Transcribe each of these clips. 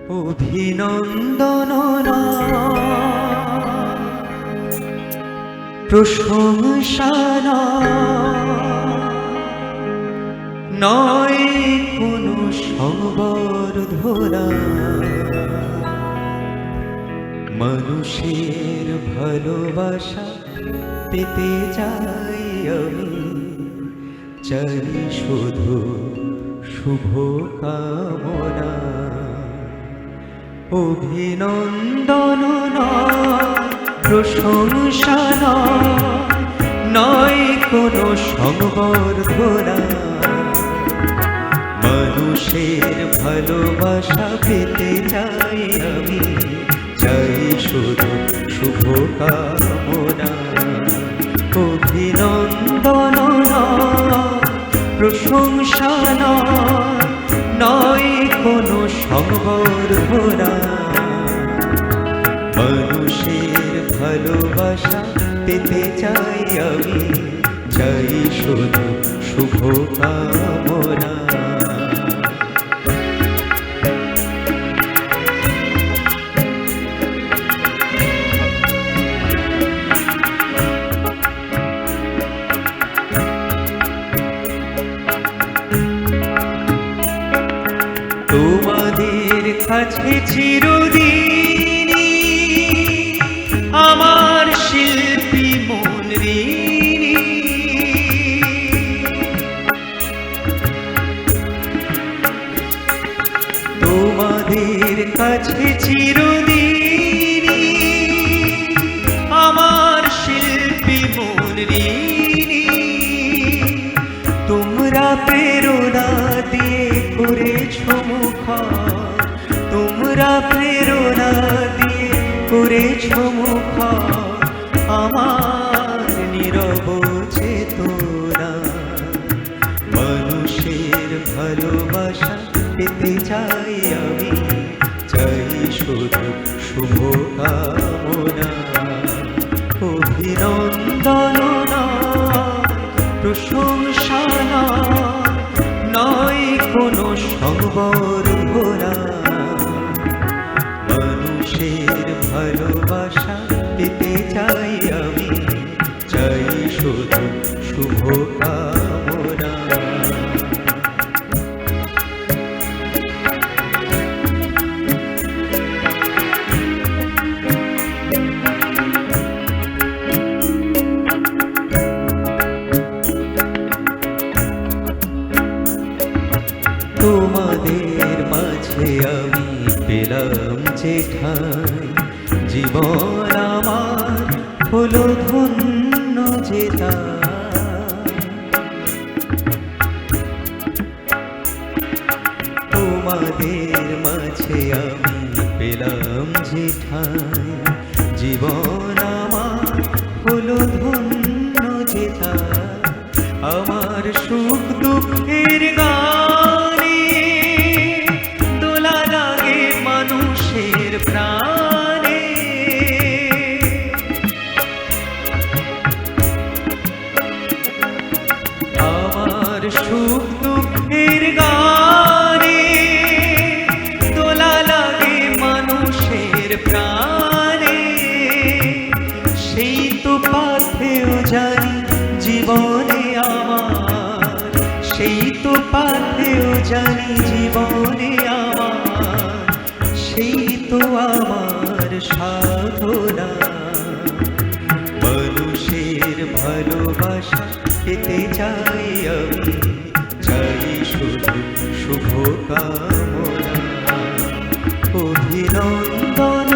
অভিনন্দন প্রশংসা নয় কোনো সংবর্ধনা, মানুষের ভালোবাসা পেতে চাই আমি, চাই শুধু শুভ কামনা। অভিনন্দন প্রশংসা নয় কোনো সংবর্ধনা, মানুষের ভালোবাসা পেতে চাই আমি, চাই শুধু শুভ কামনা। অভিনন্দন প্রশংসা নয় কোনো সংবর্ধনা, মানুষের ভালোবাসা পেতে চাই আমি, চাই শুধু শুভ কামনা। তোমাদের কাছে চিরদিনই আমার শিল্পী মন ঋণী, তোমাদের কাছে চিরদিনই আমার শিল্পী মন ঋণী। তোমরা প্রেরণা দিয়ে করেছো মুখর, তোমরা প্রেরণা দিয়ে করেছো মুখর আমার নীরব চেতনা। মানুষের ভালোবাসা পেতে চাই আমি, চাই শুধু শুভ কামনা। অভিনন্দন প্রশংসা নয় কোনো সংবর্ধনা, মানুষের ভালোবাসা পেতে চাই আমি, চাই শুধু শুভ কামনা। তোমাদের মাঝে আমি পেলাম যে ঠাই, জীবন আমার হলো ধন্য যে তাই। তোমাদের মাঝে আমি পেলাম যে ঠাই, জীবন আমার হলো ধন্য যে তাই। আমার সুখ দুঃখের গানে দোলা লাগে মানুষের প্রাণে, আমার সুখ দুঃখের গানে দোলা লাগে মানুষের প্রাণে। সেই তো পাথেও জানি জীবনে আমার, সেই তো পাথেও জানি জীবনে আমার, সেই তো আমার সাধনা। মানুষের ভালোবাসা পেতে চাই আমি, চাই শুধু শুভ কামনা। অভিনন্দন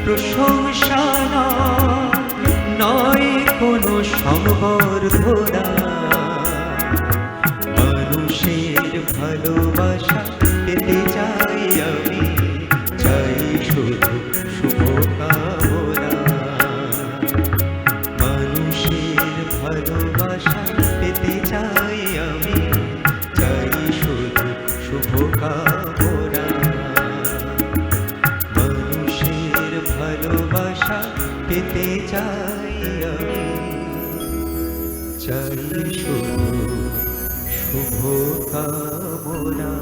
প্রশংসা নয় কোনো সংবর্ধনা, মানুষের ভালোবাসা পেতে চাই আমি, চাই শুধু শুভ কামনা। মানুষের ভালোবাসা পেতে চাই আমি, চাই শুধু শুভ কামনা। মানুষের ভালোবাসা পেতে চাই আমি, চাই শুধু শুভ কামনা।